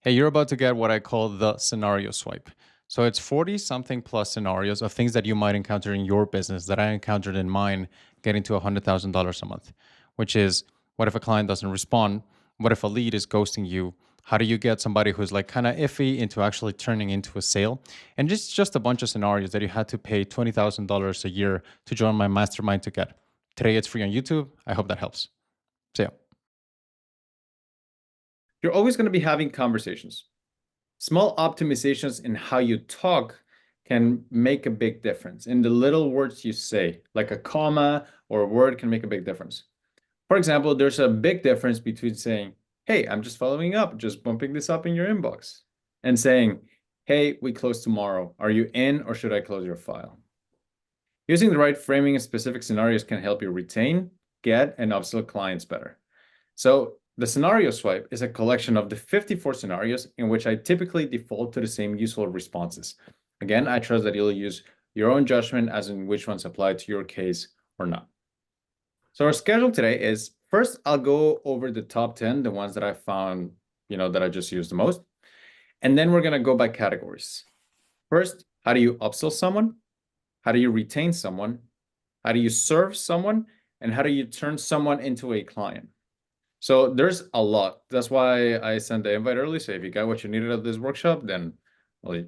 Hey, you're about to get what I call the scenario swipe. So it's 40 something plus scenarios of things that you might encounter in your business that I encountered in mine getting to $100,000 a month, which is what if a client doesn't respond? What if a lead is ghosting you? How do you get somebody who's like kind of iffy into actually turning into a sale? And just a bunch of scenarios that you had to pay $20,000 a year to join my mastermind to get. Today it's free on YouTube. I hope that helps. See ya. You're always going to be having conversations. Small optimizations in how you talk can make a big difference. In the little words you say, like a comma or a word can make a big difference. For example, there's a big difference between saying, "Hey, I'm just following up, just bumping this up in your inbox," and saying, "Hey, we close tomorrow. Are you in or should I close your file?" Using the right framing in specific scenarios can help you retain, get, and upsell clients better. So the scenario swipe is a collection of the 54 scenarios in which I typically default to the same useful responses. Again, I trust that you'll use your own judgment as in which ones apply to your case or not. So our schedule today is first, I'll go over the top 10, the ones that I found, that I just used the most. And then we're going to go by categories. First, how do you upsell someone? How do you retain someone? How do you serve someone? And how do you turn someone into a client? So there's a lot. That's why I sent the invite early. So if you got what you needed at this workshop, then well,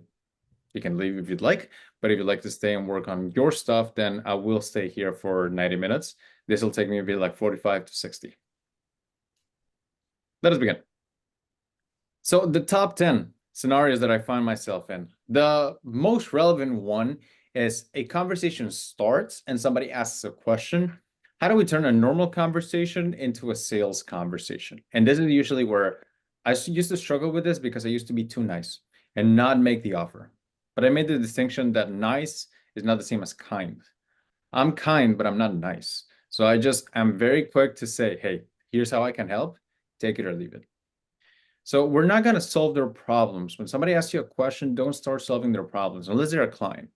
you can leave if you'd like. But if you'd like to stay and work on your stuff, then I will stay here for 90 minutes. This will take me maybe like 45 to 60. Let us begin. So the top 10 scenarios that I find myself in, the most relevant one is a conversation starts and somebody asks a question. How do we turn a normal conversation into a sales conversation? And this is usually where I used to struggle with this because I used to be too nice and not make the offer. But I made the distinction that nice is not the same as kind. I'm kind, but I'm not nice. So I'm very quick to say, hey, here's how I can help. Take it or leave it. So we're not going to solve their problems. When somebody asks you a question, don't start solving their problems unless they're a client,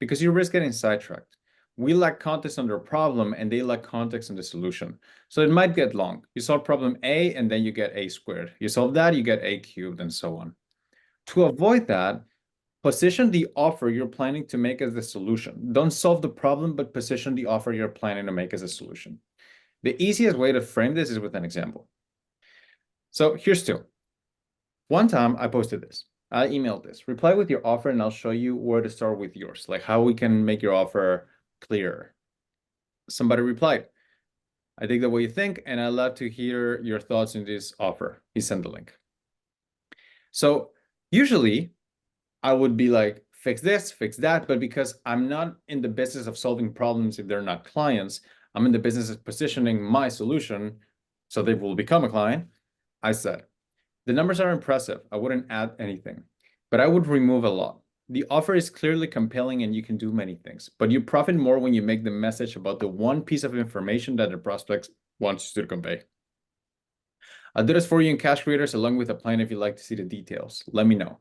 because you risk getting sidetracked. We lack context on their problem and they lack context on the solution. So it might get long. You solve problem A and then you get A squared. You solve that, you get A cubed and so on. To avoid that, position the offer you're planning to make as the solution. Don't solve the problem, but position the offer you're planning to make as a solution. The easiest way to frame this is with an example. So here's two. One time I posted this. I emailed this. Reply with your offer and I'll show you where to start with yours, like how we can make your offer clearer. Somebody replied, I dig the way you think, and I'd love to hear your thoughts in this offer. He sent the link. So usually I would be like, fix this, fix that. But because I'm not in the business of solving problems if they're not clients, I'm in the business of positioning my solution so they will become a client. I said, the numbers are impressive. I wouldn't add anything, but I would remove a lot. The offer is clearly compelling and you can do many things, but you profit more when you make the message about the one piece of information that the prospect wants you to convey. I'll do this for you in Cash Creators along with a plan if you'd like to see the details. Let me know.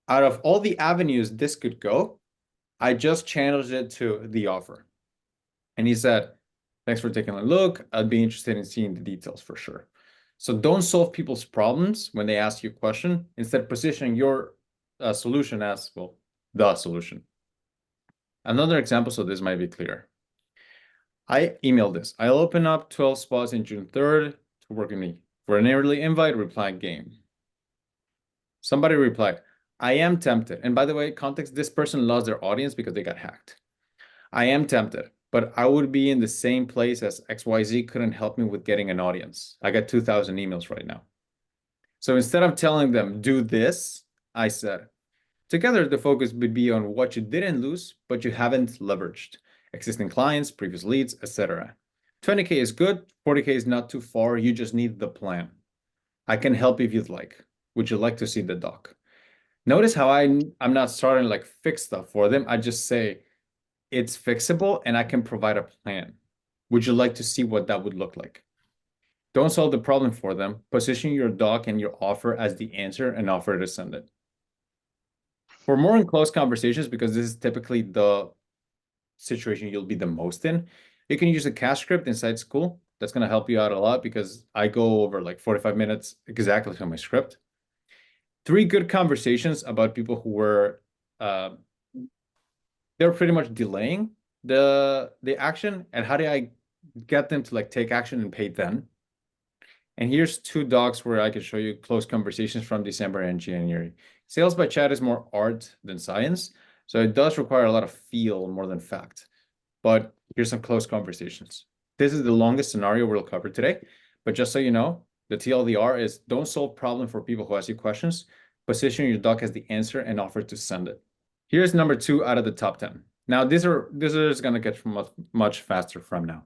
Out of all the avenues this could go, I just channeled it to the offer. And he said, thanks for taking a look. I'd be interested in seeing the details for sure. So don't solve people's problems when they ask you a question. Instead, position your solution as, well, the solution. Another example, so this might be clear. I emailed this. I'll open up 12 spots in June 3rd to work with me. For an early invite, reply game. Somebody replied, I am tempted. And by the way, context, this person lost their audience because they got hacked. I am tempted, but I would be in the same place as XYZ couldn't help me with getting an audience. I got 2,000 emails right now. So instead of telling them, do this, I said, together the focus would be on what you didn't lose, but you haven't leveraged. Existing clients, previous leads, etc. 20K is good, 40K is not too far, you just need the plan. I can help if you'd like. Would you like to see the doc? Notice how I'm not starting like fix stuff for them. I just say, it's fixable and I can provide a plan. Would you like to see what that would look like? Don't solve the problem for them. Position your doc and your offer as the answer and offer to send it. For more in close conversations, because this is typically the situation you'll be the most in, you can use a cash script inside School. That's going to help you out a lot because I go over like 45 minutes exactly to my script. 3 good conversations about people who were uh, they're pretty much delaying the action, and how do I get them to like take action and pay then? And here's 2 docs where I can show you close conversations from December and January. Sales by chat is more art than science, so it does require a lot of feel more than fact. But here's some close conversations. This is the longest scenario we'll cover today, but just so you know, the TLDR is don't solve problem for people who ask you questions, position your doc as the answer and offer to send it. Here's number 2 out of the top 10. Now, this is going to get much faster from now.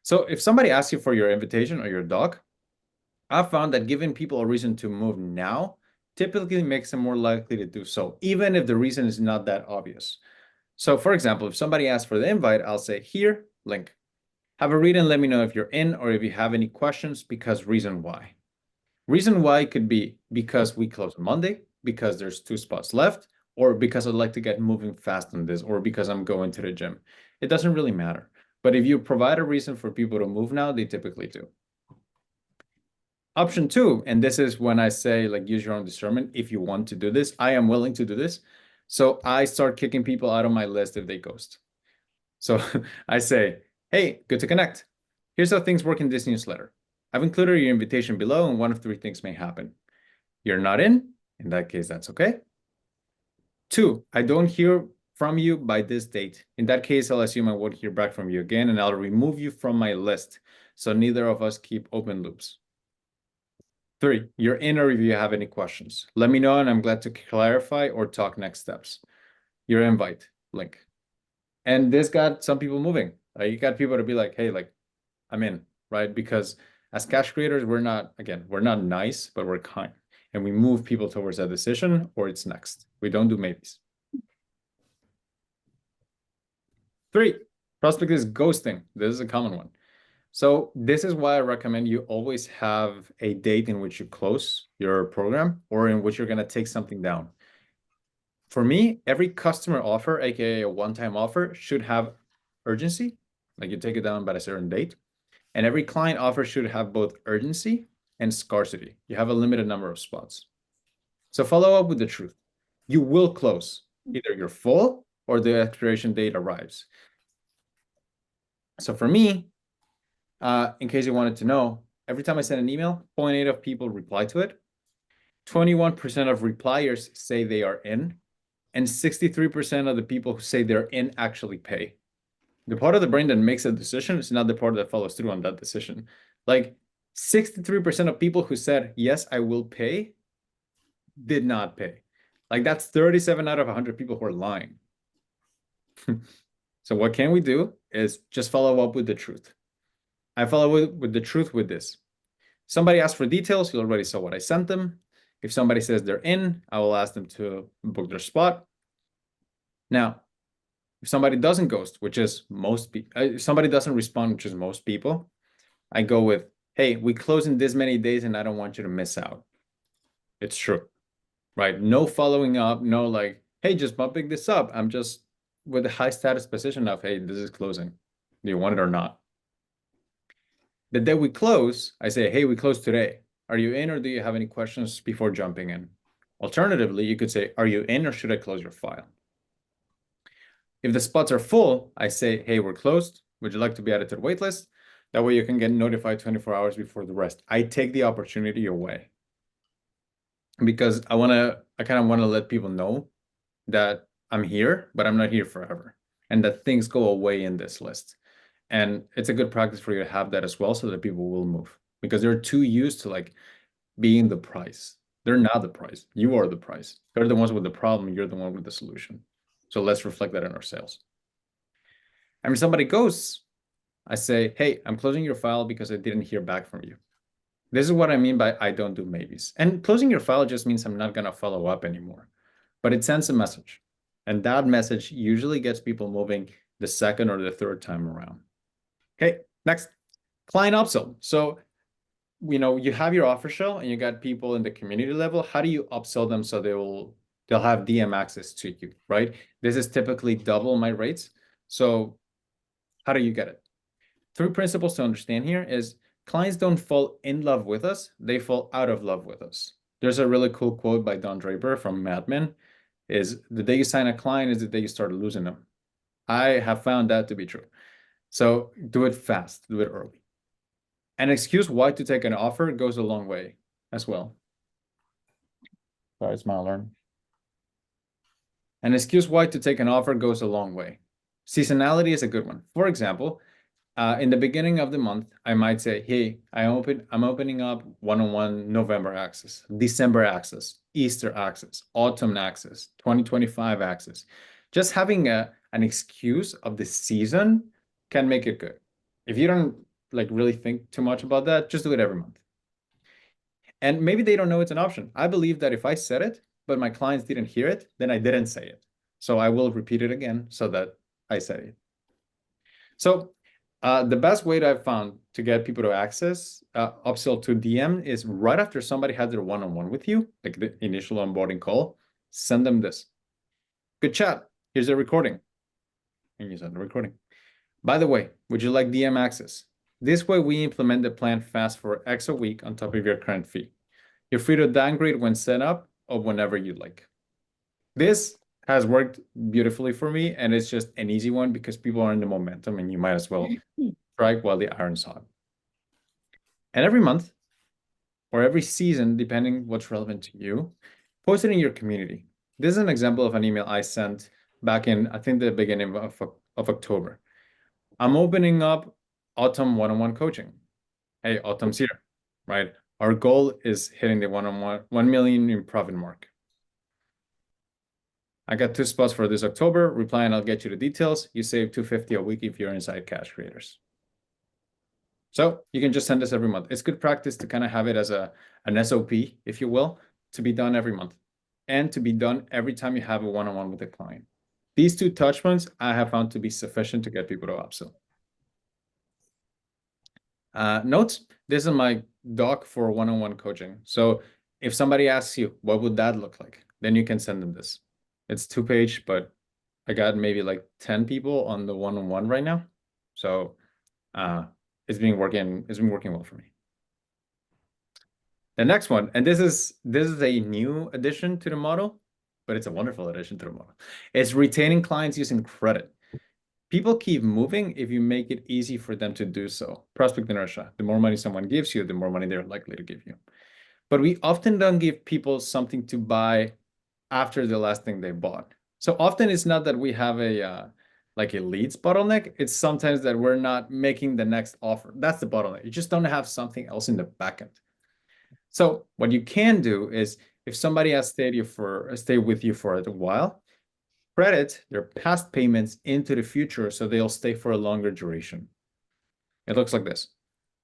So if somebody asks you for your invitation or your doc, I've found that giving people a reason to move now typically makes them more likely to do so, even if the reason is not that obvious. So for example, if somebody asks for the invite, I'll say, here, link. Have a read and let me know if you're in or if you have any questions, because reason why. Reason why could be because we close on Monday, because there's 2 spots left, or because I'd like to get moving fast on this, or because I'm going to the gym. It doesn't really matter. But if you provide a reason for people to move now, they typically do. Option 2, and this is when I say like use your own discernment if you want to do this. I am willing to do this. So I start kicking people out of my list if they ghost. So I say, hey, good to connect. Here's how things work in this newsletter. I've included your invitation below, and one of 3 things may happen. You're not in that case, that's okay. 2, I don't hear from you by this date. In that case, I'll assume I won't hear back from you again, and I'll remove you from my list, so neither of us keep open loops. 3, you're in or if you have any questions. Let me know, and I'm glad to clarify or talk next steps. Your invite link. And this got some people moving. You got people to be like, hey, like, I'm in, right? Because as cash creators, we're not nice, but we're kind. And we move people towards a decision or it's next. We don't do maybes. 3, prospect is ghosting. This is a common one. So this is why I recommend you always have a date in which you close your program or in which you're going to take something down. For me, every customer offer, aka a one-time offer, should have urgency, like you take it down by a certain date. And every client offer should have both urgency and scarcity. You have a limited number of spots. So follow up with the truth. You will close. Either you're full or the expiration date arrives. So for me, in case you wanted to know, every time I send an email, 0.8 of people reply to it. 21% of repliers say they are in, and 63% of the people who say they're in actually pay. The part of the brain that makes a decision is not the part that follows through on that decision. Like 63% of people who said, yes, I will pay, did not pay. Like that's 37 out of 100 people who are lying. So what can we do is just follow up with the truth. I follow with the truth with this. Somebody asks for details, you already saw what I sent them. If somebody says they're in, I will ask them to book their spot. Now, if somebody doesn't ghost, which is most people, if somebody doesn't respond, which is most people, I go with, hey, we close in this many days and I don't want you to miss out. It's true, right? No following up, no like, hey, just bumping this up. I'm just with a high status position of, hey, this is closing. Do you want it or not? The day we close, I say, hey, we close today. Are you in or do you have any questions before jumping in? Alternatively, you could say, are you in or should I close your file? If the spots are full, I say, hey, we're closed. Would you like to be added to the wait list? That way you can get notified 24 hours before the rest. I take the opportunity away because I kind of want to let people know that I'm here, but I'm not here forever, and that things go away in this list. And it's a good practice for you to have that as well so that people will move because they're too used to like being the price. They're not the price. You are the price. They're the ones with the problem. You're the one with the solution. So let's reflect that in our sales. And when somebody goes, I say, hey, I'm closing your file because I didn't hear back from you. This is what I mean by I don't do maybes. And closing your file just means I'm not going to follow up anymore. But it sends a message. And that message usually gets people moving the second or the third time around. Okay, next, client upsell. So, you have your offer show and you got people in the community level. How do you upsell them so they'll have DM access to you, right? This is typically double my rates. So how do you get it? 3 principles to understand here is clients don't fall in love with us, they fall out of love with us. There's a really cool quote by Don Draper from Mad Men, is the day you sign a client is the day you start losing them. I have found that to be true. So do it fast, do it early. An excuse why to take an offer goes a long way as well. Sorry, it's my alarm. An excuse why to take an offer goes a long way. Seasonality is a good one. For example, in the beginning of the month, I might say, hey, I'm opening up one-on-one November access, December access, Easter access, autumn access, 2025 access. Just having an excuse of the season can make it good. If you don't like really think too much about that, just do it every month. And maybe they don't know it's an option. I believe that if I said it, but my clients didn't hear it, then I didn't say it. So I will repeat it again so that I say it. So the best way that I've found to get people to access upsell to DM is right after somebody had their one-on-one with you, like the initial onboarding call, send them this. Good chat. Here's a recording. And you send the recording. By the way, would you like DM access? This way we implement the plan fast for X a week on top of your current fee. You're free to downgrade when set up or whenever you like. This has worked beautifully for me, and it's just an easy one because people are in the momentum and you might as well strike while the iron's hot. And every month or every season, depending what's relevant to you, post it in your community. This is an example of an email I sent back in, I think, the beginning of October. I'm opening up autumn one-on-one coaching. Hey, autumn's here, right? Our goal is hitting the 1 million in profit mark. I got 2 spots for this October. Reply and I'll get you the details. You save $250 a week if you're inside Cash Creators. So you can just send this every month. It's good practice to kind of have it as an SOP, if you will, to be done every month and to be done every time you have a one-on-one with a client. These 2 touch points I have found to be sufficient to get people to upsell. Notes, this is my doc for one-on-one coaching. So if somebody asks you, what would that look like? Then you can send them this. It's 2-page, but I got maybe like 10 people on the one-on-one right now. So it's been working well for me. The next one, and this is a new addition to the model, but it's a wonderful addition to the model. It's retaining clients using credit. People keep moving if you make it easy for them to do so. Prospect inertia. The more money someone gives you, the more money they're likely to give you. But we often don't give people something to buy after the last thing they bought. So often it's not that we have a like a leads bottleneck. It's sometimes that we're not making the next offer. That's the bottleneck. You just don't have something else in the backend. So what you can do is if somebody has stayed with you for a while, credit their past payments into the future so they'll stay for a longer duration. It looks like this.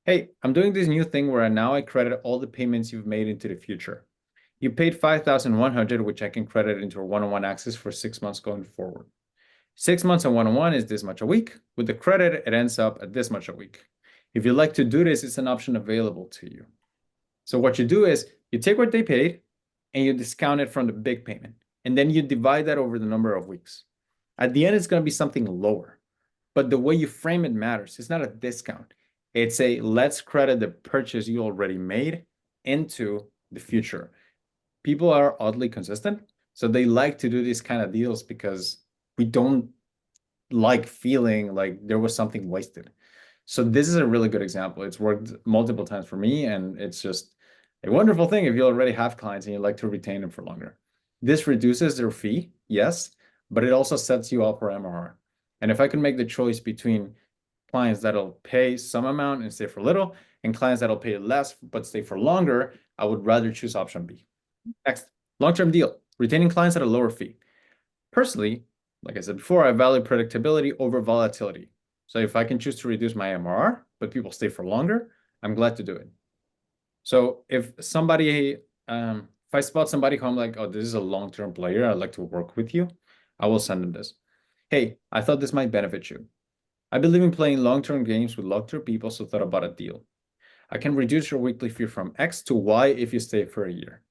Hey, I'm doing this new thing where now I credit all the payments you've made into the future. You paid 5,100, which I can credit into a one-on-one access for 6 months going forward. 6 months on one-on-one is this much a week. With the credit, it ends up at this much a week. If you like to do this, it's an option available to you. So what you do is you take what they paid and you discount it from the big payment. And then you divide that over the number of weeks. At the end, it's going to be something lower. But the way you frame it matters. It's not a discount. It's a let's credit the purchase you already made into the future. People are oddly consistent. So they like to do these kind of deals because we don't like feeling like there was something wasted. So this is a really good example. It's worked multiple times for me, and it's just a wonderful thing if you already have clients and you like to retain them for longer. This reduces their fee, yes, but it also sets you up for MRR. And if I can make the choice between clients that'll pay some amount and stay for little, and clients that'll pay less but stay for longer, I would rather choose option B. Next, long-term deal, retaining clients at a lower fee. Personally, like I said before, I value predictability over volatility. So if I can choose to reduce my MRR, but people stay for longer, I'm glad to do it. So if somebody, if I spot somebody who I'm like, oh, this is a long-term player, I'd like to work with you, I will send them this. Hey, I thought this might benefit you. I believe in playing long-term games with long-term people, so thought about a deal. I can reduce your weekly fee from X to Y if you stay for a year.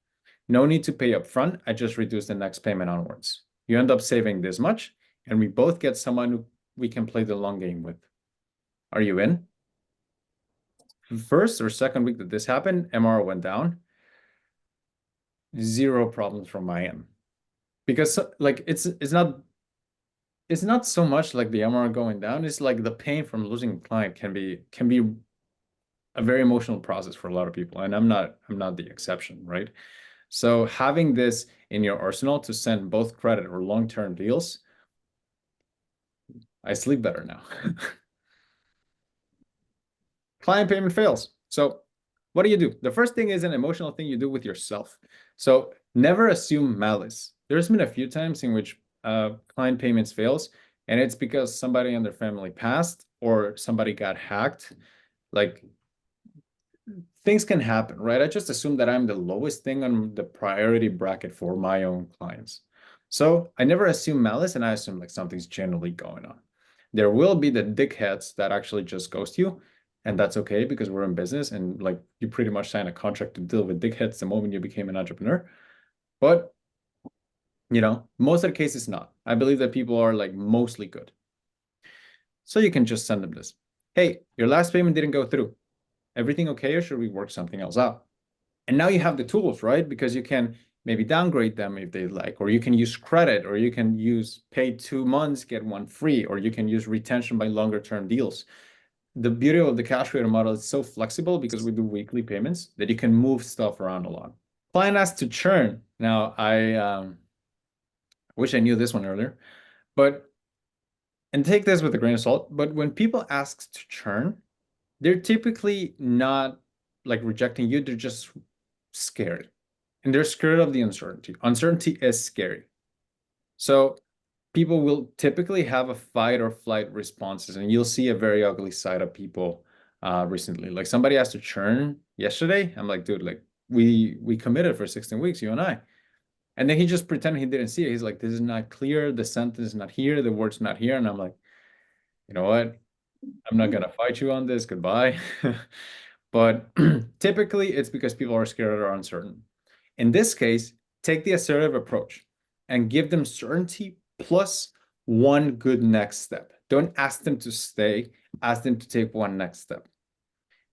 No need to pay upfront. I just reduce the next payment onwards. You end up saving this much, and we both get someone who we can play the long game with. Are you in? First or second week that this happened, MR went down. zero problems from my end. Because like it's not so much like the MR going down, it's like the pain from losing a client can be a very emotional process for a lot of people, and I'm not the exception, right? So having this in your arsenal to send both credit or long-term deals, I sleep better now. Client payment fails. So what do? The first thing is an emotional thing you do with yourself. So never assume malice. There's been a few times in which client payments fails, and it's because somebody in their family passed or somebody got hacked. Like things can happen, right? I just assume that I'm the lowest thing on the priority bracket for my own clients. So I never assume malice, and I assume like something's generally going on. There will be the dickheads that actually just ghost you, and that's okay because we're in business and like you pretty much sign a contract to deal with dickheads the moment you became an entrepreneur. But most of the cases not. I believe that people are like mostly good. So you can just send them this. Hey, your last payment didn't go through. Everything okay, or should we work something else out? And now you have the tools, right? Because you can maybe downgrade them if they like, or you can use credit, or you can use pay 2 months, get one free, or you can use retention by longer term deals. The beauty of the cash creator model is so flexible because we do weekly payments that you can move stuff around a lot. Client asks to churn. Now, I wish I knew this one earlier, but and take this with a grain of salt. But when people ask to churn, they're typically not like rejecting you, they're just scared. And they're scared of the uncertainty. Uncertainty is scary. So people will typically have a fight or flight responses, and you'll see a very ugly side of people recently. Like somebody asked to churn yesterday. I'm like, dude, like we committed for 16 weeks, you and I. And then he just pretended he didn't see it. He's like, this is not clear, the sentence is not here, the word's not here. And I'm like, you know what? I'm not gonna fight you on this. Goodbye. But typically it's because people are scared or uncertain. In this case, take the assertive approach and give them certainty plus one good next step. Don't ask them to stay, ask them to take one next step.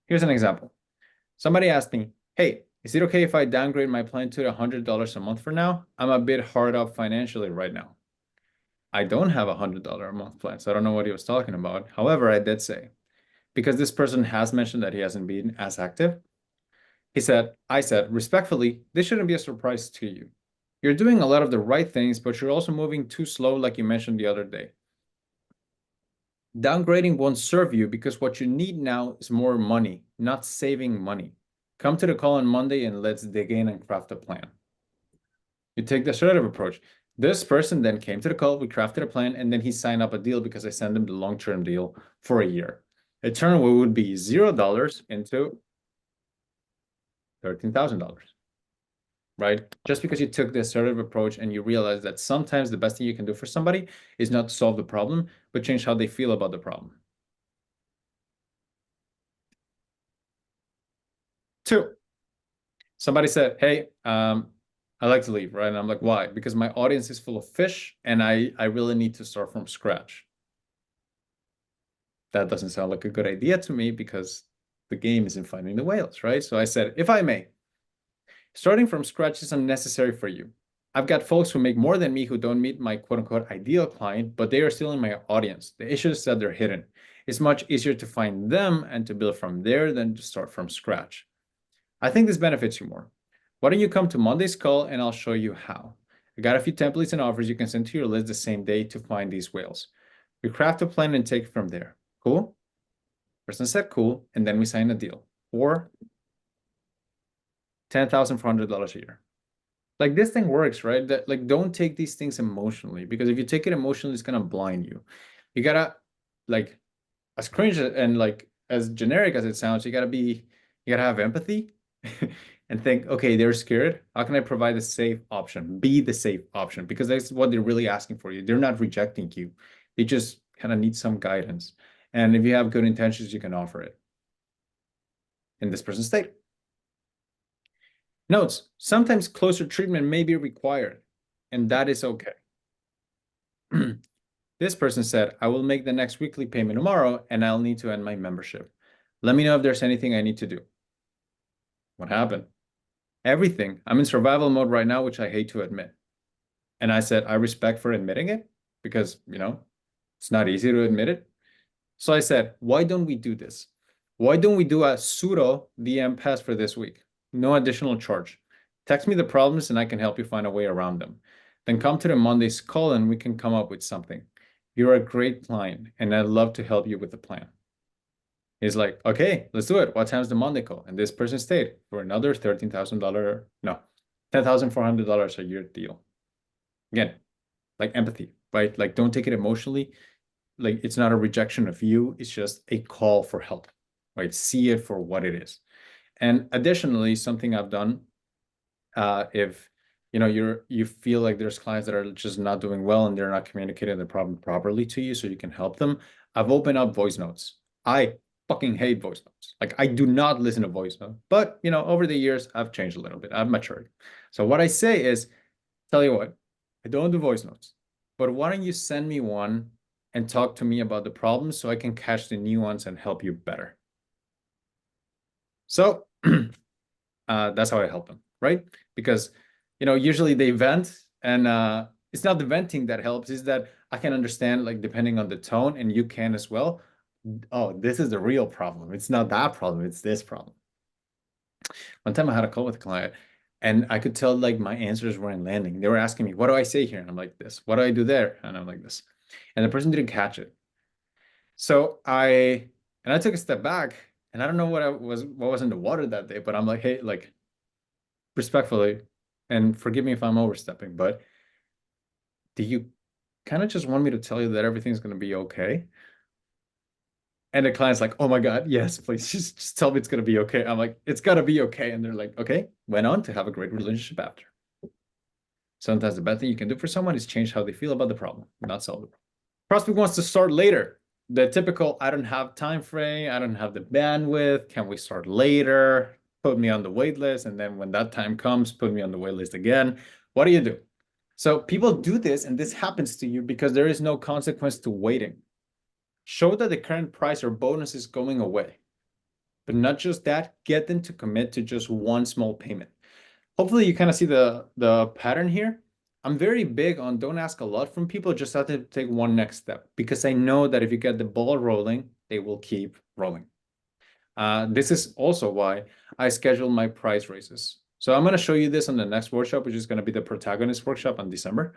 Here's an example. Somebody asked me, hey, is it okay if I downgrade my plan to $100 a month for now? I'm a bit hard up financially right now. I don't have $100 a month plan, so I don't know what he was talking about. However, I did say, because this person has mentioned that he hasn't been as active, I said, respectfully, this shouldn't be a surprise to you. You're doing a lot of the right things, but you're also moving too slow, like you mentioned the other day. Downgrading won't serve you because what you need now is more money, not saving money. Come to the call on Monday and let's dig in and craft a plan. You take the assertive approach. This person then came to the call, we crafted a plan, and then he signed up a deal because I sent him the long-term deal for a year. It turned out it would be $0 into $13,000. Right? Just because you took the assertive approach and you realize that sometimes the best thing you can do for somebody is not solve the problem, but change how they feel about the problem. 2, somebody said, hey, I like to leave, right? And I'm like, why? Because my audience is full of fish and I really need to start from scratch. That doesn't sound like a good idea to me because the game is in finding the whales, right? So I said, if I may, starting from scratch is unnecessary for you. I've got folks who make more than me who don't meet my quote unquote ideal client, but they are still in my audience. The issue is that they're hidden. It's much easier to find them and to build from there than to start from scratch. I think this benefits you more. Why don't you come to Monday's call and I'll show you how. I got a few templates and offers you can send to your list the same day to find these whales. We craft a plan and take it from there. Cool? Person said cool, and then we sign a deal for $10,400 a year. Like this thing works, right? That like don't take these things emotionally because if you take it emotionally, it's gonna blind you. You gotta like as cringe and like as generic as it sounds, you gotta have empathy and think, okay, they're scared. How can I provide a safe option? Be the safe option because that's what they're really asking for you. They're not rejecting you. They just kind of need some guidance. And if you have good intentions, you can offer it in this person's state. Notes, sometimes closer treatment may be required, and that is okay. This person said, I will make the next weekly payment tomorrow, and I'll need to end my membership. Let me know if there's anything I need to do. What happened? everything. I'm in survival mode right now, which I hate to admit. And I said, I respect for admitting it because, it's not easy to admit it. So I said, why don't we do this? Why don't we do a pseudo DM pass for this week? No additional charge. Text me the problems and I can help you find a way around them. Then come to the Monday's call and we can come up with something. You're a great client and I'd love to help you with the plan. He's like, okay, let's do it. What time's the Monday call? And this person stayed for another $13,000, no, $10,400 a year deal. Again, like empathy, right? Like, don't take it emotionally. Like, it's not a rejection of you. It's just a call for help, right? See it for what it is. And additionally, something I've done, if you feel like there's clients that are just not doing well and they're not communicating the problem properly to you, so you can help them. I've opened up voice notes. I fucking hate voice notes. Like, I do not listen to voice notes. But over the years, I've changed a little bit. I've matured. So what I say is, tell you what, I don't do voice notes, but why don't you send me one and talk to me about the problem so I can catch the nuance and help you better. So that's how I help them, right? Because usually they vent, and it's not the venting that helps, is that I can understand, like, depending on the tone, and you can as well. Oh, this is the real problem. It's not that problem, it's this problem. One time I had a call with a client and I could tell, like, my answers weren't landing. They were asking me, what do I say here? And I'm like this. What do I do there? And I'm like this. And the person didn't catch it. So I took a step back, and I don't know what was in the water that day, but I'm like, hey, like, respectfully, and forgive me if I'm overstepping, but do you kind of just want me to tell you that everything's going to be okay? And the client's like, oh my God, yes, please, just tell me it's going to be okay. I'm like, it's got to be okay. And they're like, okay, went on to have a great relationship after. Sometimes the best thing you can do for someone is change how they feel about the problem, not solve it. Prospect wants to start later. The typical, I don't have time frame, I don't have the bandwidth, can we start later? Put me on the wait list, and then when that time comes, put me on the wait list again. What do you do? So people do this, and this happens to you because there is no consequence to waiting. Show that the current price or bonus is going away. But not just that, get them to commit to just one small payment. Hopefully you kind of see the pattern here. I'm very big on don't ask a lot from people, just have to take one next step, because I know that if you get the ball rolling, they will keep rolling. This is also why I schedule my price raises. So I'm going to show you this on the next workshop, which is going to be the protagonist workshop in December.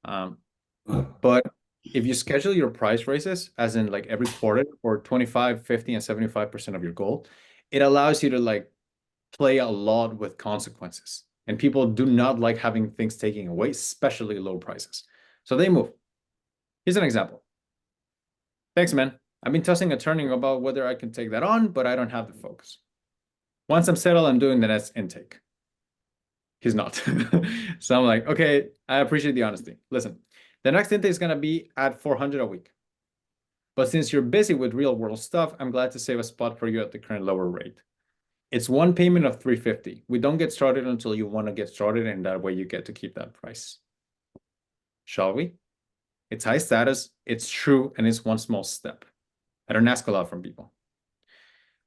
But if you schedule your price raises, as in like every quarter, or 25, 50, and 75% of your goal, it allows you to, like, play a lot with consequences. And people do not like having things taken away, especially low prices. So they move. Here's an example. Thanks, man. I've been tossing and turning about whether I can take that on, but I don't have the focus. Once I'm settled, I'm doing the next intake. He's not. So I'm like, okay, I appreciate the honesty. Listen, the next intake is going to be at 400 a week. But since you're busy with real world stuff, I'm glad to save a spot for you at the current lower rate. It's one payment of 350. We don't get started until you want to get started, and that way you get to keep that price. Shall we? It's high status, it's true, and it's one small step. I don't ask a lot from people.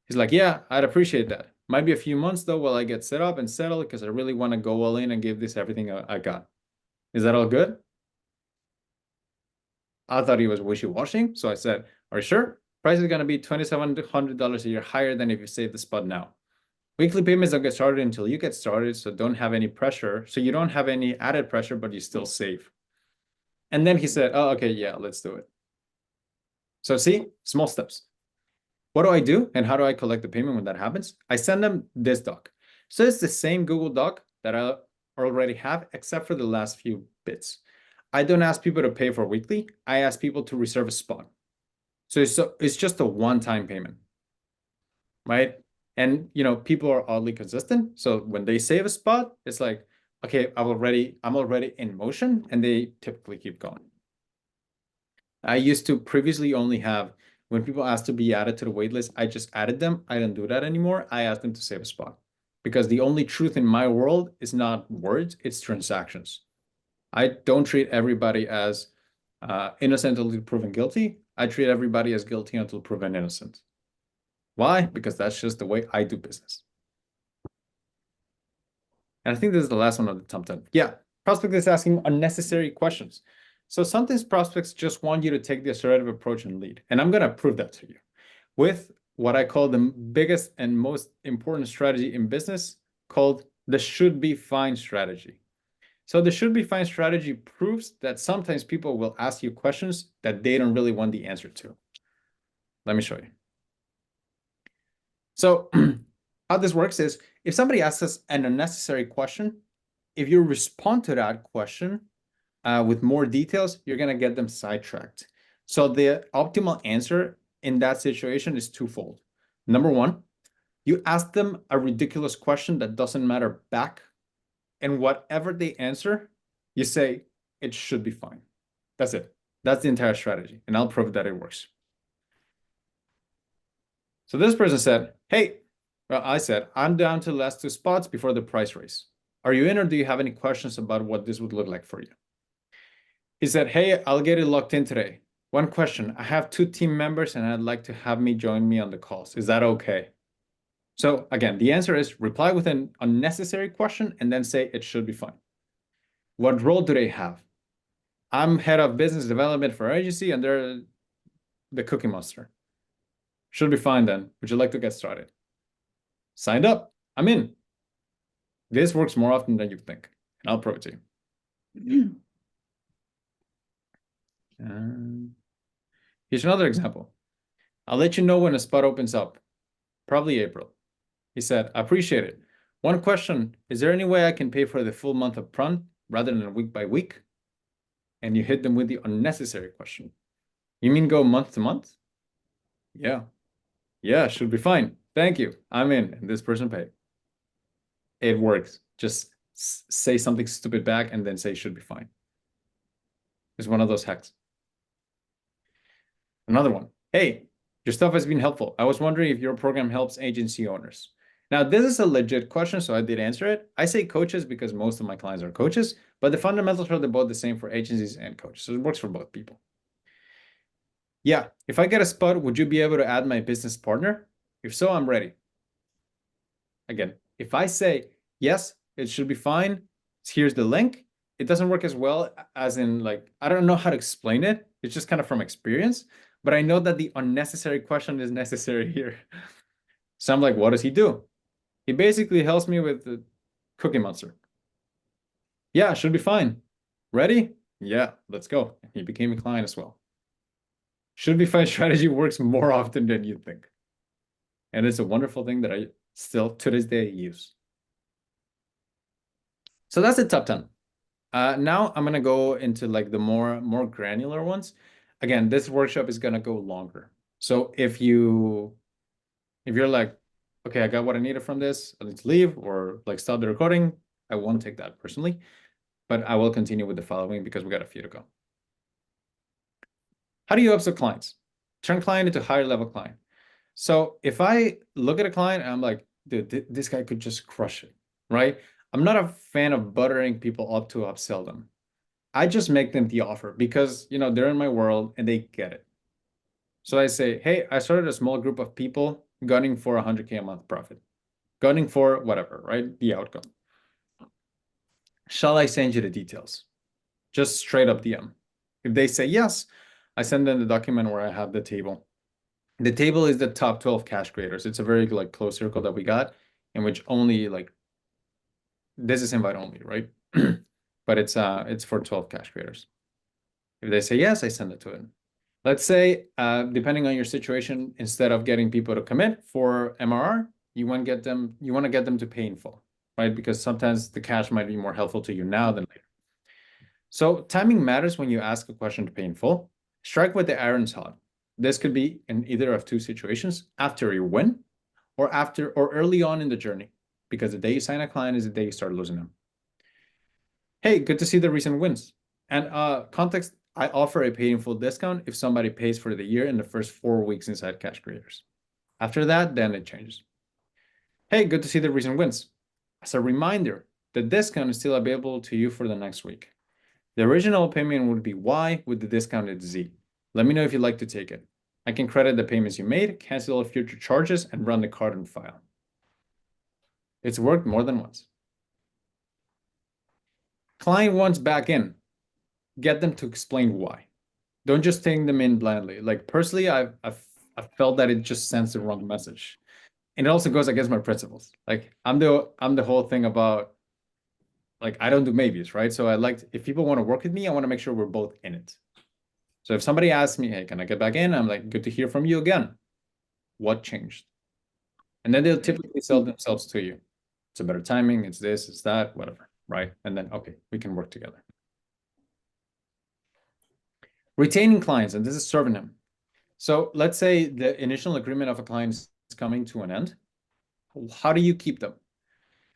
He's like, yeah, I'd appreciate that. Might be a few months though while I get set up and settled, because I really want to go all in and give this everything I got. Is that all good? I thought he was wishy-washy, so I said, are you sure? Price is going to be $2,700 a year higher than if you save the spot now. Weekly payments don't get started until you get started, so don't have any pressure. So you don't have any added pressure, but you still save. And then he said, oh, okay, yeah, let's do it. So see, small steps. What do I do and how do I collect the payment when that happens? I send them this doc. So it's the same Google Doc that I already have, except for the last few bits. I don't ask people to pay for weekly. I ask people to reserve a spot. So it's just a one-time payment, right? And people are oddly consistent. So when they save a spot, it's like, okay, I'm already in motion, and they typically keep going. I used to previously only have, when people asked to be added to the waitlist, I just added them. I don't do that anymore. I ask them to save a spot, because the only truth in my world is not words, it's transactions. I don't treat everybody as innocent until proven guilty. I treat everybody as guilty until proven innocent. Why? Because that's just the way I do business. And I think this is the last one of the top 10. Yeah, prospect is asking unnecessary questions. So sometimes prospects just want you to take the assertive approach and lead. And I'm going to prove that to you with what I call the biggest and most important strategy in business called the should be fine strategy. So the should be fine strategy proves that sometimes people will ask you questions that they don't really want the answer to. Let me show you. So how this works is if somebody asks us an unnecessary question, if you respond to that question with more details, you're going to get them sidetracked. So the optimal answer in that situation is twofold. Number one, you ask them a ridiculous question that doesn't matter back, and whatever they answer, you say it should be fine. That's it. That's the entire strategy, and I'll prove that it works. So this person said, hey, well, I said, I'm down to the last 2 spots before the price raise. Are you in, or do you have any questions about what this would look like for you? He said, hey, I'll get it locked in today. One question, I have 2 team members and I'd like to have me join me on the calls. Is that okay? So again, the answer is reply with an unnecessary question and then say it should be fine. What role do they have? I'm head of business development for our agency and they're the Cookie Monster. Should be fine then. Would you like to get started? Signed up. I'm in. This works more often than you think, and I'll prove it to you. Here's another example. I'll let you know when a spot opens up, probably April. He said, I appreciate it. One question, is there any way I can pay for the full month up front rather than week by week? And you hit them with the unnecessary question. You mean go month to month? Yeah. Yeah, should be fine. Thank you. I'm in, and this person paid. It works. Just say something stupid back and then say should be fine. It's one of those hacks. Another one. Hey, your stuff has been helpful. I was wondering if your program helps agency owners. Now, this is a legit question, so I did answer it. I say coaches because most of my clients are coaches, but the fundamentals are both the same for agencies and coaches. So it works for both people. Yeah, if I get a spot, would you be able to add my business partner? If so, I'm ready. Again, if I say, yes, it should be fine, here's the link, it doesn't work as well as in like, I don't know how to explain it. It's just kind of from experience, but I know that the unnecessary question is necessary here. So I'm like, what does he do? He basically helps me with the Cookie Monster. Yeah, should be fine. Ready? Yeah, let's go. He became a client as well. Should be fine strategy works more often than you think. And it's a wonderful thing that I still to this day use. So that's the top 10. Now I'm gonna go into like the more granular ones. Again, this workshop is gonna go longer. So if you're like, okay, I got what I needed from this, I need to leave or like stop the recording, I won't take that personally, but I will continue with the following because we got a few to go. How do you upsell clients? Turn client into higher level client. So if I look at a client and I'm like, dude, this guy could just crush it, right? I'm not a fan of buttering people up to upsell them. I just make them the offer because, you know, they're in my world and they get it. So I say, hey, I started a small group of people gunning for 100K a month profit, gunning for whatever, right? The outcome. Shall I send you the details? Just straight up DM. If they say yes, I send them the document where I have the table. The table is the top 12 cash creators. It's a very like close circle that we got in which only like this is invite only, right? But it's for 12 cash creators. If they say yes, I send it to them. Let's say, depending on your situation, instead of getting people to commit for MRR, you want to get them to pay in full, right? Because sometimes the cash might be more helpful to you now than later. So timing matters when you ask a question to pay in full. Strike with the irons hot. This could be in either of 2 situations: after you win, or after or early on in the journey, because the day you sign a client is the day you start losing them. Hey, good to see the recent wins. And context, I offer a pay in full discount if somebody pays for the year in the first 4 weeks inside Cash Creators. After that, then it changes. Hey, good to see the recent wins. As a reminder, the discount is still available to you for the next week. The original payment would be Y with the discount at Z. Let me know if you'd like to take it. I can credit the payments you made, cancel all future charges, and run the card on file. It's worked more than once. Client wants back in, get them to explain why. Don't just take them in blindly. Like personally, I've felt that it just sends the wrong message. And it also goes against my principles. Like I'm the whole thing about like I don't do maybes, right? So I like if people want to work with me, I want to make sure we're both in it. So if somebody asks me, hey, can I get back in? I'm like, good to hear from you again. What changed? And then they'll typically sell themselves to you. It's a better timing, it's this, it's that, whatever, right? And then okay, we can work together. Retaining clients, and this is serving them. So let's say the initial agreement of a client is coming to an end. How do you keep them?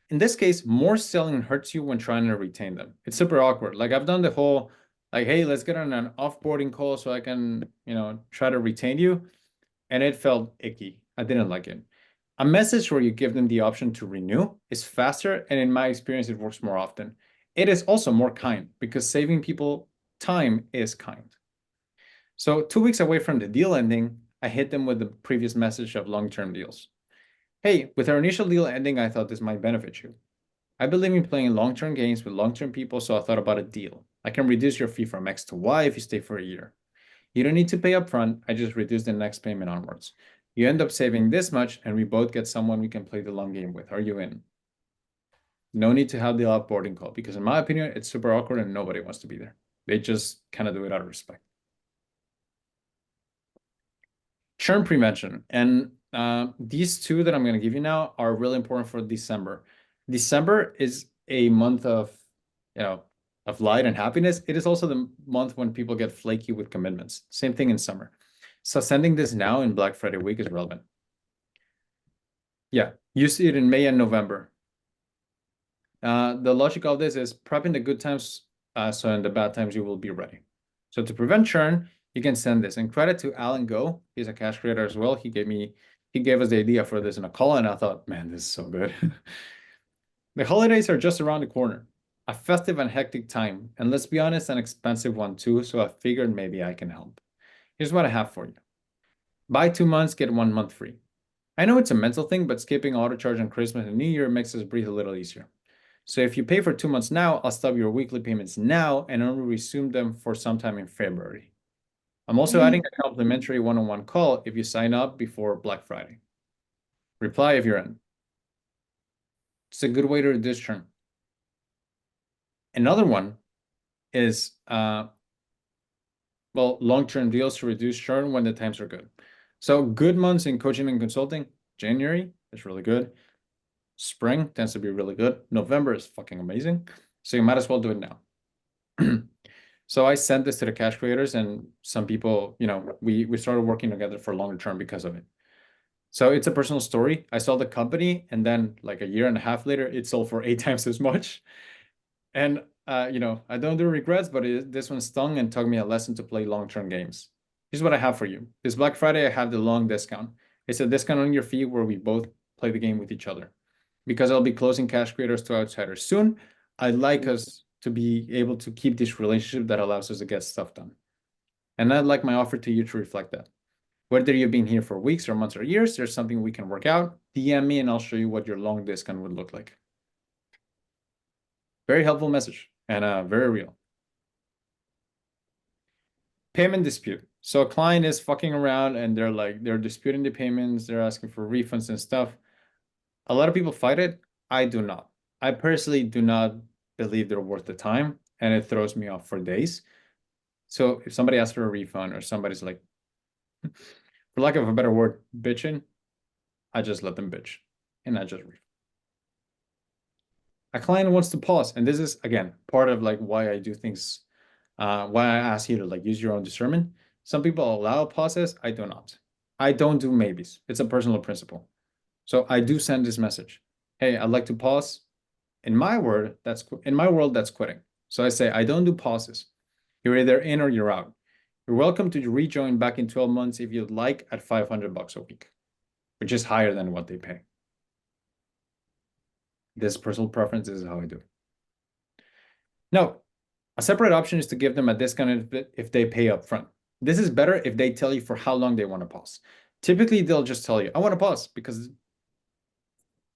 In this case, more selling hurts you when trying to retain them. It's super awkward. Like I've done the whole, like, hey, let's get on an offboarding call so I can, try to retain you. And it felt icky. I didn't like it. A message where you give them the option to renew is faster. And in my experience, it works more often. It is also more kind because saving people time is kind. So 2 weeks away from the deal ending, I hit them with the previous message of long-term deals. Hey, with our initial deal ending, I thought this might benefit you. I believe in playing long-term games with long-term people, so I thought about a deal. I can reduce your fee from X to Y if you stay for a year. You don't need to pay upfront, I just reduce the next payment onwards. You end up saving this much, and we both get someone we can play the long game with. Are you in? No need to have the offboarding call, because in my opinion, it's super awkward and nobody wants to be there. They just kind of do it out of respect. Churn prevention. And these two that I'm going to give you now are really important for December. December is a month of, of light and happiness. It is also the month when people get flaky with commitments. Same thing in summer. So sending this now in Black Friday week is relevant. Yeah, you see it in May and November. The logic of this is prepping the good times, so in the bad times you will be ready. So to prevent churn, you can send this. And credit to Alan Go, he's a cash creator as well. He gave us the idea for this in a call, and I thought, man, this is so good. The holidays are just around the corner, a festive and hectic time, and let's be honest, an expensive one too. So I figured maybe I can help. Here's what I have for you: buy 2 months, get 1 month free. I know it's a mental thing, but skipping auto charge on Christmas and New Year makes us breathe a little easier. So if you pay for 2 months now, I'll stop your weekly payments now and only resume them for sometime in February. I'm also adding a complimentary one-on-one call if you sign up before Black Friday. Reply if you're in. It's a good way to reduce churn. Another one is, long-term deals to reduce churn when the times are good. So good months in coaching and consulting, January is really good. Spring tends to be really good. November is fucking amazing. So you might as well do it now. So I sent this to the cash creators, and some people, we started working together for longer term because of it. So it's a personal story. I sold the company, and then like a year and a half later, it sold for 8 times as much. And I don't do regrets, but this one stung and taught me a lesson to play long-term games. Here's what I have for you. This Black Friday, I have the long discount. It's a discount on your fee where we both play the game with each other. Because I'll be closing cash creators to outsiders soon, I'd like us to be able to keep this relationship that allows us to get stuff done. And I'd like my offer to you to reflect that. Whether you've been here for weeks or months or years, there's something we can work out. DM me and I'll show you what your long discount would look like. Very helpful message and very real. Payment dispute. So a client is fucking around and they're disputing the payments, they're asking for refunds and stuff. A lot of people fight it. I do not. I personally do not believe they're worth the time, and it throws me off for days. So if somebody asks for a refund or somebody's like, for lack of a better word, bitching, I just let them bitch and I just refund. A client wants to pause, and this is again part of like why I do things, why I ask you to like use your own discernment. Some people allow pauses. I do not. I don't do maybes. It's a personal principle. So I do send this message. Hey, I'd like to pause. In my world, that's quitting. So I say, I don't do pauses. You're either in or you're out. You're welcome to rejoin back in 12 months if you'd like at $500 a week, which is higher than what they pay. This personal preference is how I do it. Now, a separate option is to give them a discount if they pay up front. This is better if they tell you for how long they want to pause. Typically, they'll just tell you, I want to pause, because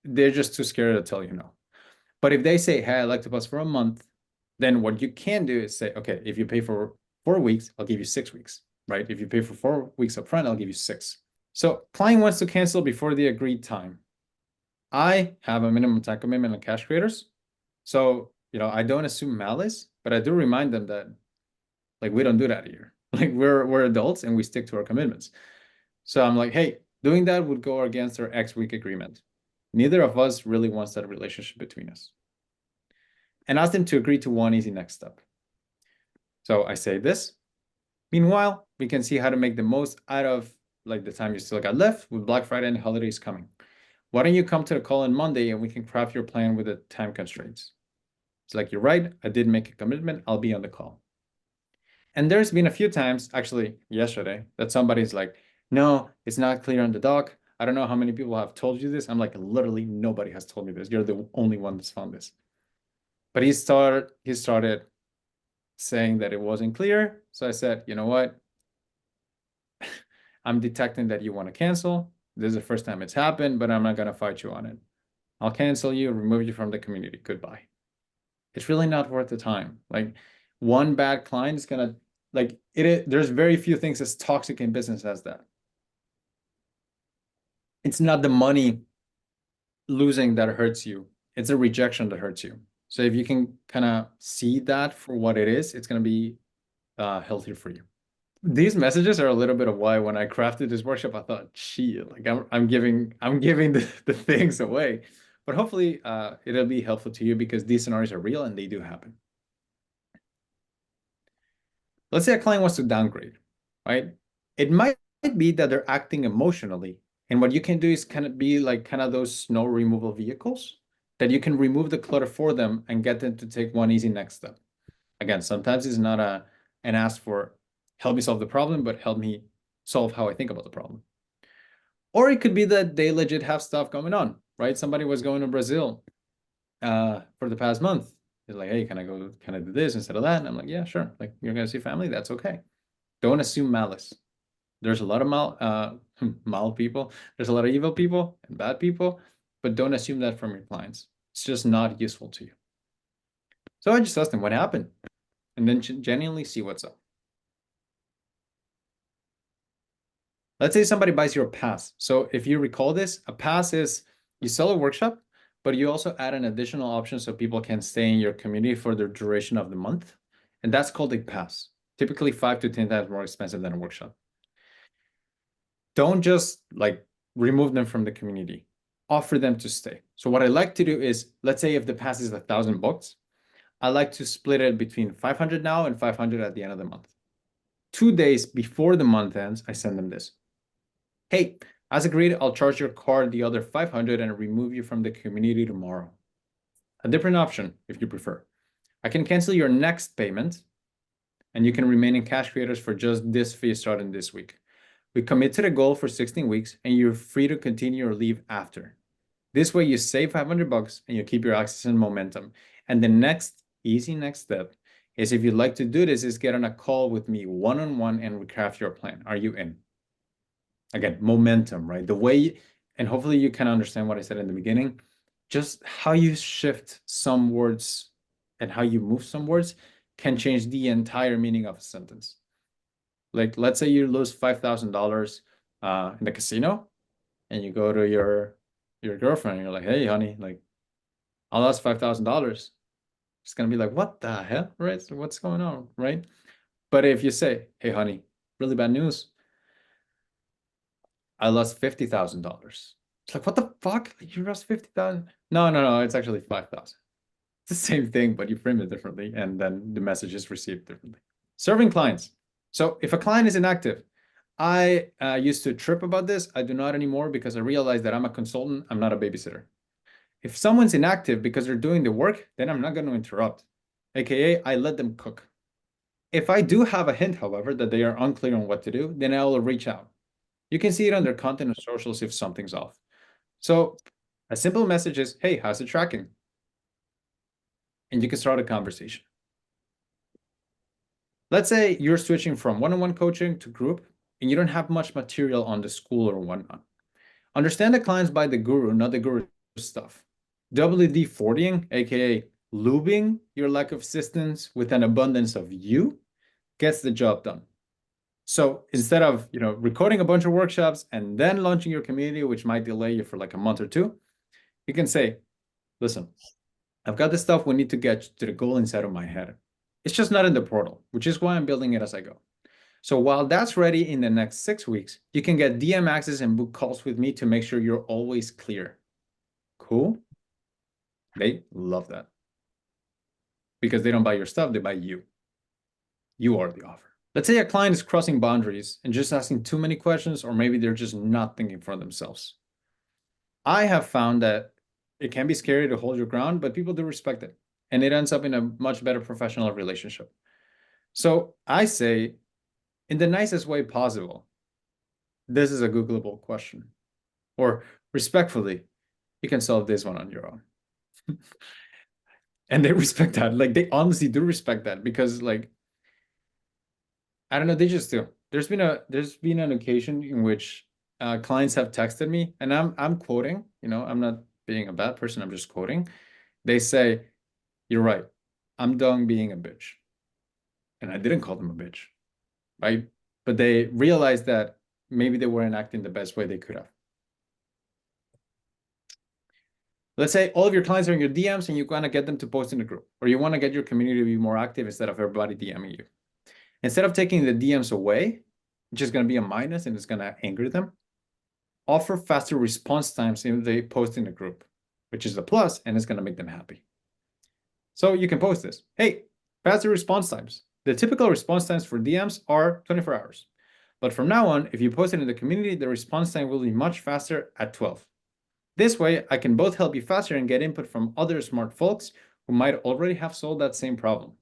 they're just too scared to tell you no. But if they say, hey, I'd like to pause for a month, then what you can do is say, okay, if you pay for 4 weeks, I'll give you 6 weeks, right? If you pay for 4 weeks up front, I'll give you 6. So client wants to cancel before the agreed time. I have a minimum time commitment on cash creators. So, I don't assume malice, but I do remind them that like we don't do that here. Like we're adults and we stick to our commitments. So I'm like, hey, doing that would go against our X week agreement. Neither of us really wants that relationship between us. And ask them to agree to one easy next step. So I say this. Meanwhile, we can see how to make the most out of like the time you still got left with Black Friday and holidays coming. Why don't you come to the call on Monday and we can craft your plan with the time constraints? It's like, you're right, I did make a commitment, I'll be on the call. And there's been a few times, actually yesterday, that somebody's like, no, it's not clear on the doc. I don't know how many people have told you this. I'm like, literally nobody has told me this. You're the only one that's found this. But he started saying that it wasn't clear. So I said, you know what? I'm detecting that you want to cancel. This is the first time it's happened, but I'm not going to fight you on it. I'll cancel you, remove you from the community. Goodbye. It's really not worth the time. Like, one bad client is going to, like, there's very few things as toxic in business as that. It's not the money losing that hurts you. It's a rejection that hurts you. So if you can kind of see that for what it is, it's going to be healthier for you. These messages are a little bit of why when I crafted this workshop, I thought, gee, like I'm giving the things away. But hopefully it'll be helpful to you because these scenarios are real and they do happen. Let's say a client wants to downgrade, right? It might be that they're acting emotionally. And what you can do is kind of those snow removal vehicles that you can remove the clutter for them and get them to take one easy next step. Again, sometimes it's not an ask for help me solve the problem, but help me solve how I think about the problem. Or it could be that they legit have stuff going on, right? Somebody was going to Brazil for the past month. They're like, hey, can I do this instead of that? And I'm like, yeah, sure. Like, you're going to see family. That's okay. Don't assume malice. There's a lot of mal people. There's a lot of evil people and bad people, but don't assume that from your clients. It's just not useful to you. So I just asked them what happened and then genuinely see what's up. Let's say somebody buys your pass. So if you recall this, a pass is you sell a workshop, but you also add an additional option so people can stay in your community for the duration of the month. And that's called a pass, typically 5 to 10 times more expensive than a workshop. Don't just like remove them from the community, offer them to stay. So what I like to do is, let's say if the pass is $1,000, I like to split it between 500 now and 500 at the end of the month. 2 days before the month ends, I send them this. Hey, as agreed, I'll charge your card the other 500 and remove you from the community tomorrow. A different option, if you prefer. I can cancel your next payment and you can remain in Cash Creators for just this fee starting this week. We commit to the goal for 16 weeks and you're free to continue or leave after. This way you save $500 and you keep your access and momentum. And the easy next step is, if you'd like to do this, is get on a call with me one-on-one and we craft your plan. Are you in? Again, momentum, right? And hopefully you can understand what I said in the beginning, just how you shift some words and how you move some words can change the entire meaning of a sentence. Like, let's say you lose $5,000 in the casino and you go to your girlfriend and you're like, hey, honey, like, I lost $5,000. It's going to be like, what the hell, right? So what's going on, right? But if you say, hey, honey, really bad news, I lost $50,000. It's like, what the fuck? You lost 50,000? No, it's actually 5,000. It's the same thing, but you frame it differently, and then the message is received differently. Serving clients. So if a client is inactive, I used to trip about this. I do not anymore because I realized that I'm a consultant. I'm not a babysitter. If someone's inactive because they're doing the work, then I'm not going to interrupt. AKA, I let them cook. If I do have a hint, however, that they are unclear on what to do, then I will reach out. You can see it on their content or socials if something's off. So a simple message is, hey, how's it tracking? And you can start a conversation. Let's say you're switching from one-on-one coaching to group and you don't have much material on the school or whatnot. Understand that clients buy the guru, not the guru stuff. WD-40ing, aka lubing your lack of assistance with an abundance of you gets the job done. So instead of, recording a bunch of workshops and then launching your community, which might delay you for like a month or two, you can say, listen, I've got this stuff we need to get to the goal inside of my head. It's just not in the portal, which is why I'm building it as I go. So while that's ready in the next 6 weeks, you can get DM access and book calls with me to make sure you're always clear. Cool? They love that. Because they don't buy your stuff, they buy you. You are the offer. Let's say a client is crossing boundaries and just asking too many questions, or maybe they're just not thinking for themselves. I have found that it can be scary to hold your ground, but people do respect it. And it ends up in a much better professional relationship. So I say, in the nicest way possible, this is a Googleable question. Or respectfully, you can solve this one on your own. And they respect that. Like, they honestly do respect that because, like, I don't know, they just do. There's been an occasion in which clients have texted me, and I'm quoting, I'm not being a bad person, I'm just quoting. They say, you're right, I'm done being a bitch. And I didn't call them a bitch, right? But they realized that maybe they weren't acting the best way they could have. Let's say all of your clients are in your DMs and you want to get them to post in the group, or you want to get your community to be more active instead of everybody DMing you. Instead of taking the DMs away, which is going to be a minus and it's going to anger them, offer faster response times if they post in the group, which is a plus and it's going to make them happy. So you can post this. Hey, faster response times. The typical response times for DMs are 24 hours. But from now on, if you post it in the community, the response time will be much faster at 12. This way, I can both help you faster and get input from other smart folks who might already have solved that same problem.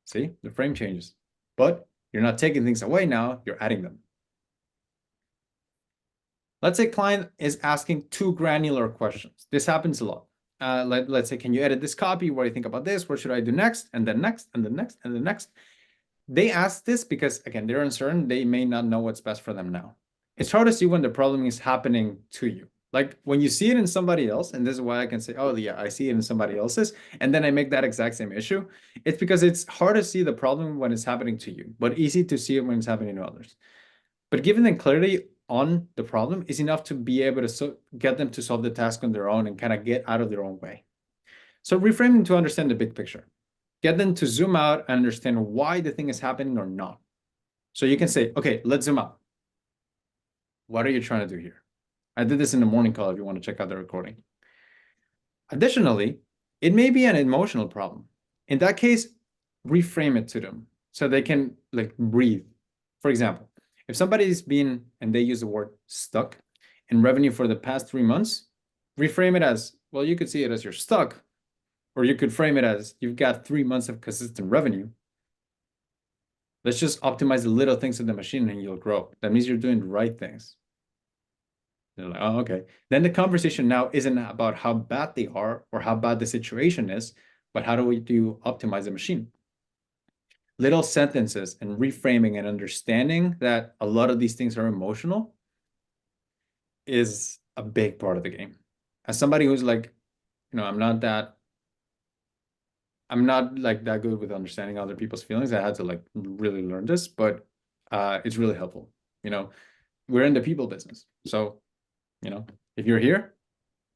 See, the frame changes. But you're not taking things away now, you're adding them. Let's say client is asking too granular questions. This happens a lot. Let's say, can you edit this copy? What do you think about this? What should I do next? And then next, and then next, and then next. They ask this because, again, they're uncertain. They may not know what's best for them now. It's hard to see when the problem is happening to you. Like when you see it in somebody else, and this is why I can say, oh yeah, I see it in somebody else's, and then I make that exact same issue. It's because it's hard to see the problem when it's happening to you, but easy to see it when it's happening to others. But giving them clarity on the problem is enough to be able to get them to solve the task on their own and kind of get out of their own way. So reframe them to understand the big picture. Get them to zoom out and understand why the thing is happening or not. So you can say, okay, let's zoom out. What are you trying to do here? I did this in the morning call if you want to check out the recording. Additionally, it may be an emotional problem. In that case, reframe it to them so they can like breathe. For example, if somebody's been, and they use the word stuck in revenue for the past 3 months, reframe it as, well, you could see it as you're stuck, or you could frame it as you've got 3 months of consistent revenue. Let's just optimize the little things in the machine and you'll grow. That means you're doing the right things. They're like, oh, okay. Then the conversation now isn't about how bad they are or how bad the situation is, but how do we optimize the machine? Little sentences and reframing and understanding that a lot of these things are emotional is a big part of the game. As somebody who's like, I'm not like that good with understanding other people's feelings. I had to like really learn this, but it's really helpful. We're in the people business. So, if you're here,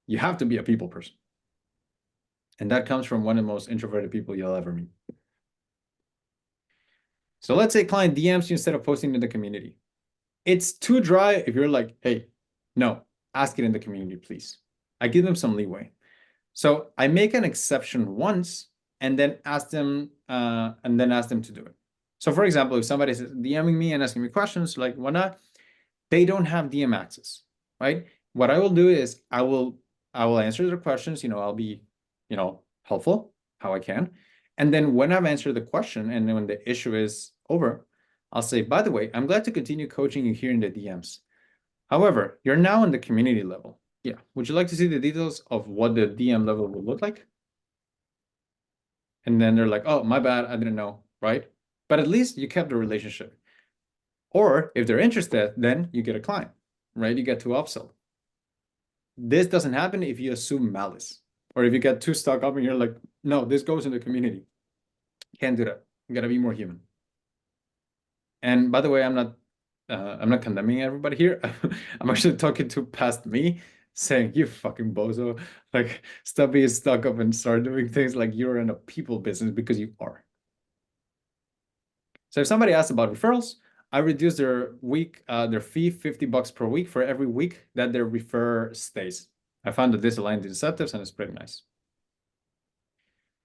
you have to be a people person. And that comes from one of the most introverted people you'll ever meet. So let's say client DMs you instead of posting in the community. It's too dry if you're like, hey, no, ask it in the community, please. I give them some leeway. So I make an exception once and then ask them to do it. So for example, if somebody is DMing me and asking me questions like whatnot, they don't have DM access, right? What I will do is I will answer their questions. I'll be, helpful how I can. And then when I've answered the question and then when the issue is over, I'll say, by the way, I'm glad to continue coaching you here in the DMs. However, you're now in the community level. Yeah. Would you like to see the details of what the DM level will look like? And then they're like, oh, my bad, I didn't know, right? But at least you kept the relationship. Or if they're interested, then you get a client, right? You get to upsell. This doesn't happen if you assume malice Or if you get too stuck up and you're like, no, this goes in the community. Can't do that. You gotta be more human. And by the way, I'm not condemning everybody here. I'm actually talking to past me, saying, you fucking bozo, like stop being stuck up and start doing things like you're in a people business, because you are. So if somebody asks about referrals, I reduce their fee $50 per week for every week that their refer stays. I found that this aligns incentives and it's pretty nice.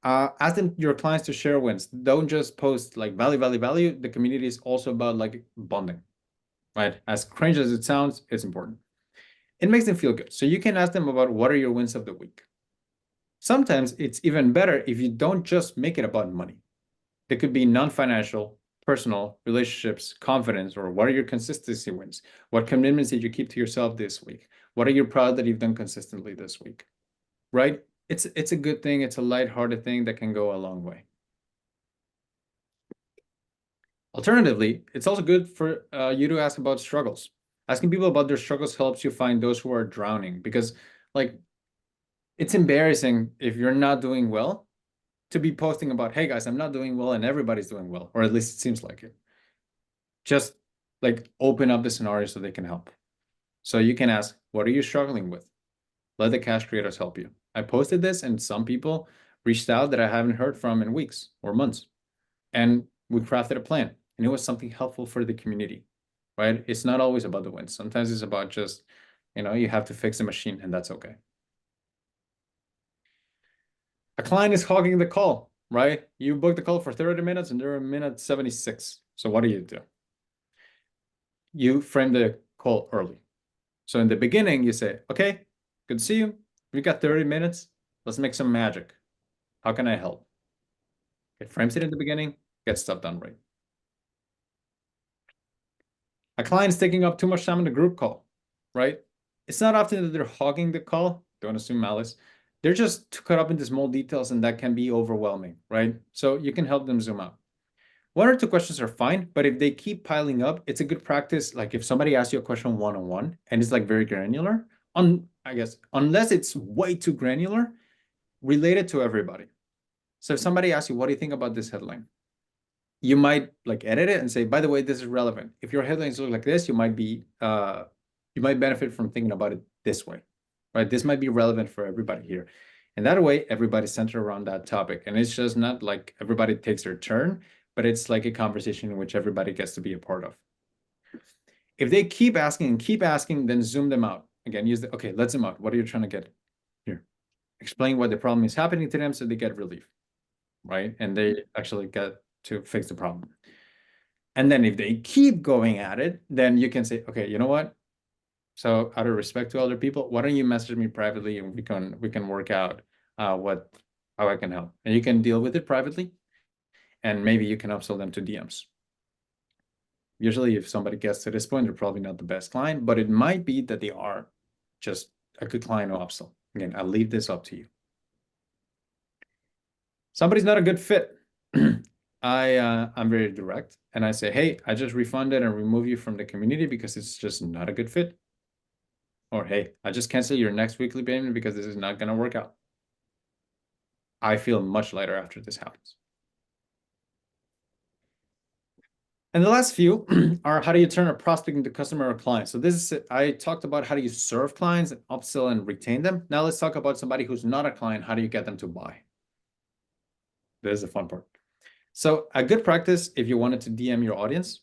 Ask them your clients to share wins. Don't just post like value, value, value. The community is also about like bonding, right? As cringe as it sounds, it's important. It makes them feel good. So you can ask them about what are your wins of the week. Sometimes it's even better if you don't just make it about money. It could be non-financial, personal, relationships, confidence, or what are your consistency wins? What commitments did you keep to yourself this week? What are you proud that you've done consistently this week? Right? It's a good thing. It's a lighthearted thing that can go a long way. Alternatively, it's also good for you to ask about struggles. Asking people about their struggles helps you find those who are drowning, because like it's embarrassing if you're not doing well to be posting about, hey guys, I'm not doing well, and everybody's doing well, or at least it seems like it. Just like open up the scenario so they can help. So you can ask, what are you struggling with? Let the cash creators help you. I posted this and some people reached out that I haven't heard from in weeks or months. And we crafted a plan, and it was something helpful for the community, right? It's not always about the wins. Sometimes it's about just, you have to fix the machine, and that's okay. A client is hogging the call, right? You booked the call for 30 minutes and they're a minute 76. So what do? You frame the call early. So in the beginning, you say, okay, good to see you. We got 30 minutes. Let's make some magic. How can I help? It frames it in the beginning, get stuff done right. A client's taking up too much time in the group call, right? It's not often that they're hogging the call. Don't assume malice. They're just too caught up in the small details, and that can be overwhelming, right? So you can help them zoom out. One or two questions are fine, but if they keep piling up, it's a good practice. Like if somebody asks you a question one-on-one and it's like very granular, I guess, unless it's way too granular, relate it to everybody. So if somebody asks you, what do you think about this headline? You might like edit it and say, by the way, this is relevant. If your headlines look like this, you might benefit from thinking about it this way, right? This might be relevant for everybody here. And that way, everybody's centered around that topic. And it's just not like everybody takes their turn, but it's like a conversation in which everybody gets to be a part of. If they keep asking, then zoom them out. Again, okay, let's zoom out. What are you trying to get here? Explain what the problem is happening to them so they get relief, right? And they actually get to fix the problem. And then if they keep going at it, then you can say, okay, you know what? So out of respect to other people, why don't you message me privately and we can work out how I can help. And you can deal with it privately, and maybe you can upsell them to DMs. Usually if somebody gets to this point, they're probably not the best client, but it might be that they are just a good client to upsell. Again, I'll leave this up to you. Somebody's not a good fit. I'm very direct, and I say, hey, I just refunded and remove you from the community because it's just not a good fit. Or hey, I just cancel your next weekly payment because this is not going to work out. I feel much lighter after this happens. And the last few are, how do you turn a prospect into customer or client? So this is it. I talked about how do you serve clients and upsell and retain them. Now let's talk about somebody who's not a client. How do you get them to buy? This is the fun part. So a good practice, if you wanted to DM your audience,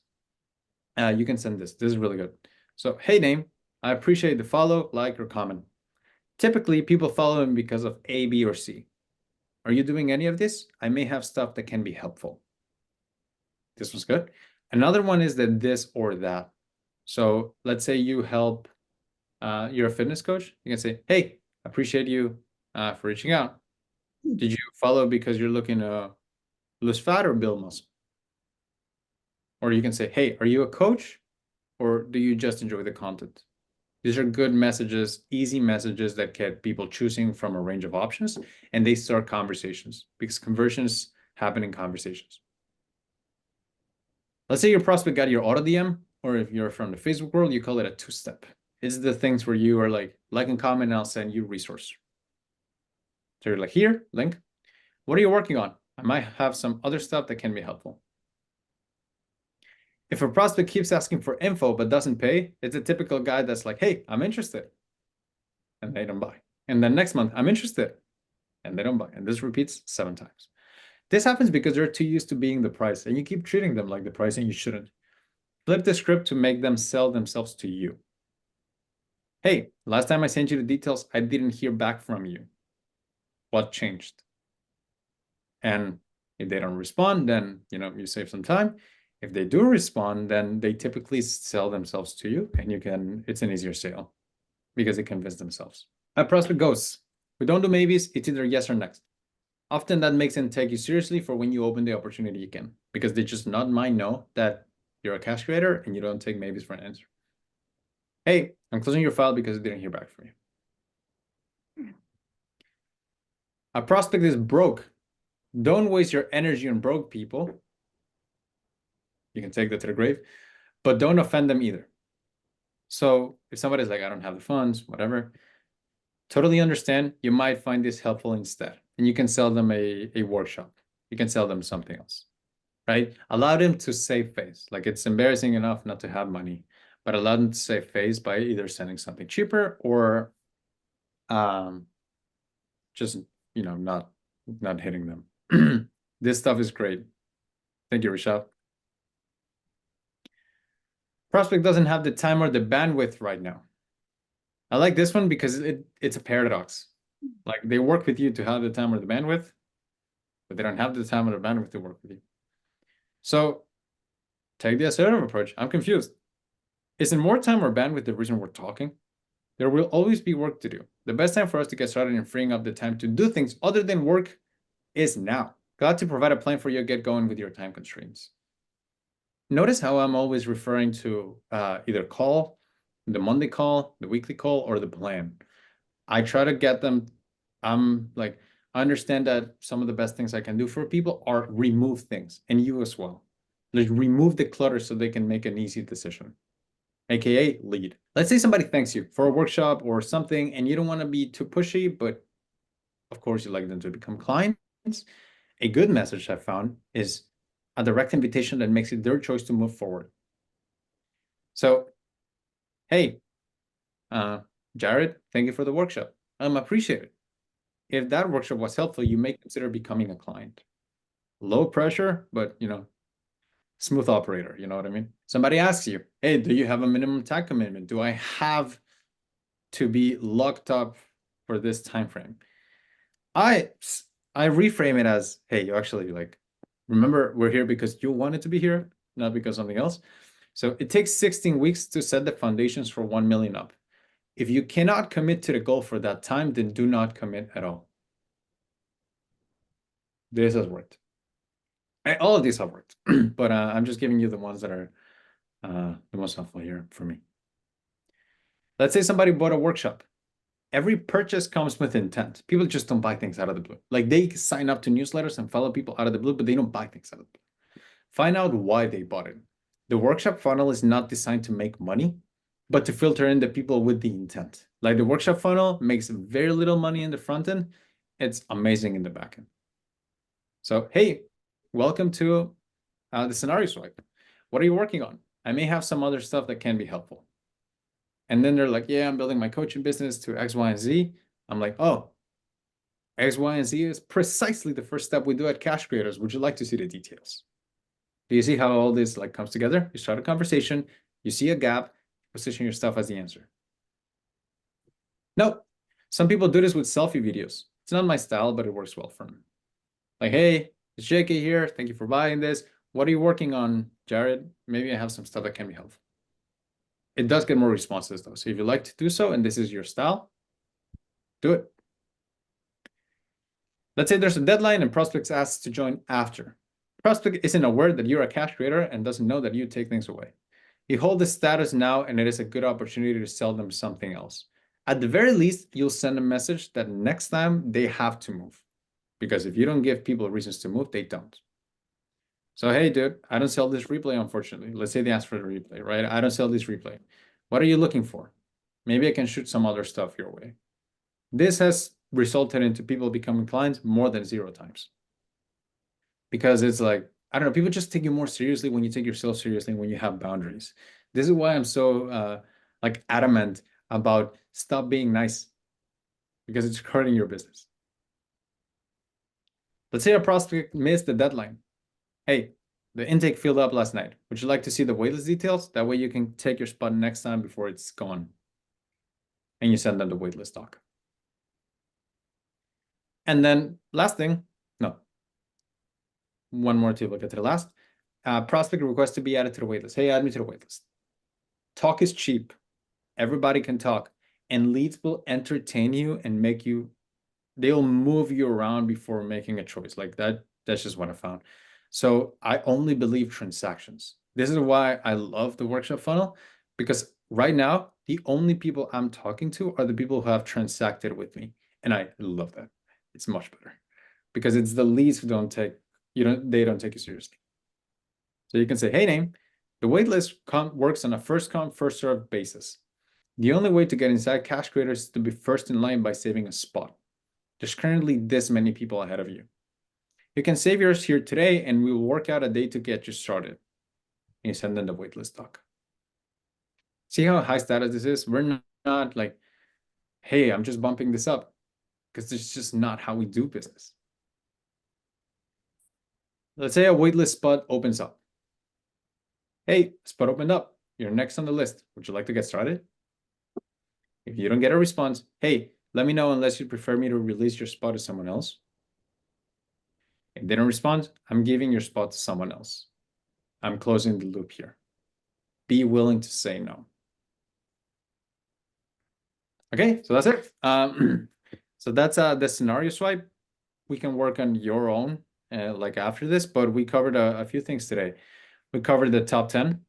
you can send this. This is really good. So, hey, name, I appreciate the follow, like, or comment. Typically, people follow him because of A, B, or C. Are you doing any of this? I may have stuff that can be helpful. This was good. Another one is that this or that. So let's say you help, you're a fitness coach. You can say, hey, appreciate you for reaching out. Did you follow because you're looking to lose fat or build muscle? Or you can say, hey, are you a coach or do you just enjoy the content? These are good messages, easy messages that get people choosing from a range of options, and they start conversations because conversions happen in conversations. Let's say your prospect got your auto DM, or if you're from the Facebook world, you call it a two-step. It's the things where you are like and comment, and I'll send you resource. So you're like, here, link. What are you working on? I might have some other stuff that can be helpful. If a prospect keeps asking for info but doesn't pay, it's a typical guy that's like, hey, I'm interested. And they don't buy. And then next month, I'm interested. And they don't buy. And this repeats 7 times. This happens because they're too used to being the price, and you keep treating them like the price, and you shouldn't. Flip the script to make them sell themselves to you. Hey, last time I sent you the details, I didn't hear back from you. What changed? And if they don't respond, then you save some time. If they do respond, then they typically sell themselves to you, and it's an easier sale because they convince themselves. A prospect goes, we don't do maybes, it's either yes or next. Often that makes them take you seriously for when you open the opportunity again, because they just might know that you're a cash creator and you don't take maybes for an answer. Hey, I'm closing your file because I didn't hear back from you. A prospect is broke. Don't waste your energy on broke people. You can take that to the grave, but don't offend them either. So if somebody's like, I don't have the funds, whatever, totally understand. You might find this helpful instead. And you can sell them a workshop. You can sell them something else, right? Allow them to save face. Like, it's embarrassing enough not to have money, but allow them to save face by either sending something cheaper or just, not hitting them. This stuff is great. Thank you, Rishab. Prospect doesn't have the time or the bandwidth right now. I like this one because it's a paradox. Like, they work with you to have the time or the bandwidth, but they don't have the time or the bandwidth to work with you. So take the assertive approach. I'm confused. Isn't more time or bandwidth the reason we're talking? There will always be work to do. The best time for us to get started in freeing up the time to do things other than work is now. Glad to provide a plan for you to get going with your time constraints. Notice how I'm always referring to either call, the Monday call, the weekly call, or the plan. I try to get them. I'm like, I understand that some of the best things I can do for people are remove things, and you as well. Like, remove the clutter so they can make an easy decision, aka lead. Let's say somebody thanks you for a workshop or something, and you don't want to be too pushy, but of course you like them to become clients. A good message I found is a direct invitation that makes it their choice to move forward. So, hey, Jared, thank you for the workshop. Appreciate it. If that workshop was helpful, you may consider becoming a client. Low pressure, but smooth operator, you know what I mean? Somebody asks you, hey, do you have a minimum time commitment? Do I have to be locked up for this time frame? I reframe it as, hey, you actually remember we're here because you wanted to be here, not because something else. So it takes 16 weeks to set the foundations for 1 million up. If you cannot commit to the goal for that time, then do not commit at all. This has worked. All of these have worked, but I'm just giving you the ones that are the most helpful here for me. Let's say somebody bought a workshop. Every purchase comes with intent. People just don't buy things out of the blue. Like, they sign up to newsletters and follow people out of the blue, but they don't buy things out of the blue. Find out why they bought it. The workshop funnel is not designed to make money, but to filter in the people with the intent. Like, the workshop funnel makes very little money in the front end. It's amazing in the back end. So, hey, welcome to the scenario swipe. What are you working on? I may have some other stuff that can be helpful. And then they're like, yeah, I'm building my coaching business to X, Y, and Z. I'm like, oh, X, Y, and Z is precisely the first step we do at Cash Creators. Would you like to see the details? Do you see how all this comes together? You start a conversation, you see a gap, position your stuff as the answer. No, some people do this with selfie videos. It's not my style, but it works well for them. Like, hey, it's JK here. Thank you for buying this. What are you working on, Jared? Maybe I have some stuff that can be helpful. It does get more responses though. So if you like to do so, and this is your style, do it. Let's say there's a deadline and prospects asks to join after. Prospect isn't aware that you're a cash creator and doesn't know that you take things away. You hold the status now, and it is a good opportunity to sell them something else. At the very least, you'll send a message that next time they have to move. Because if you don't give people reasons to move, they don't. So, hey, dude, I don't sell this replay, unfortunately. Let's say they ask for the replay, right? I don't sell this replay. What are you looking for? Maybe I can shoot some other stuff your way. This has resulted into people becoming clients more than 0 times. Because it's like, I don't know, people just take you more seriously when you take yourself seriously, when you have boundaries. This is why I'm so like adamant about stop being nice, because it's hurting your business. Let's say a prospect missed the deadline. Hey, the intake filled up last night. Would you like to see the waitlist details? That way you can take your spot next time before it's gone. And you send them the waitlist doc. And then last thing, no, one more tip, we'll get to the last. Prospect request to be added to the waitlist. Hey, add me to the waitlist. Talk is cheap. Everybody can talk. And leads will entertain you and make you, they'll move you around before making a choice. Like that's just what I found. So I only believe transactions. This is why I love the workshop funnel, because right now, the only people I'm talking to are the people who have transacted with me. And I love that. It's much better because it's the leads who don't take, they don't take you seriously. So you can say, hey, name, the waitlist works on a first come, first served basis. The only way to get inside Cash Creators is to be first in line by saving a spot. There's currently this many people ahead of you. You can save yours here today and we will work out a day to get you started. And you send them the waitlist doc. See how high status this is? We're not like, hey, I'm just bumping this up, because it's just not how we do business. Let's say a waitlist spot opens up. Hey, spot opened up. You're next on the list. Would you like to get started? If you don't get a response, hey, let me know unless you prefer me to release your spot to someone else. If they don't respond, I'm giving your spot to someone else. I'm closing the loop here. Be willing to say no. Okay, so that's it. So that's the scenario swipe. We can work on your own like after this, but we covered a few things today. We covered the top 10.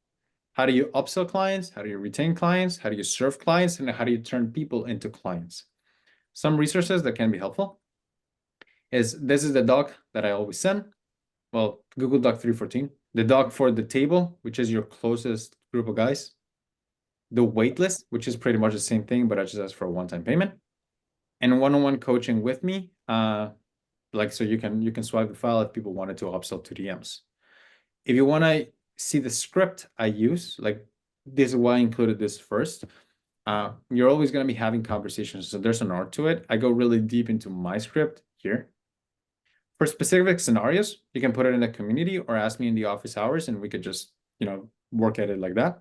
How do you upsell clients? How do you retain clients? How do you serve clients? And how do you turn people into clients? Some resources that can be helpful is, this is the doc that I always send. Well, Google Doc 314. The doc for the table, which is your closest group of guys. The waitlist, which is pretty much the same thing, but I just ask for a one-time payment. And one-on-one coaching with me. Like, so you can swipe the file if people wanted to upsell to DMs. If you want to see the script I use, like this is why I included this first. You're always going to be having conversations, so there's an art to it. I go really deep into my script here. For specific scenarios, you can put it in the community or ask me in the office hours, and we could just, work at it like that.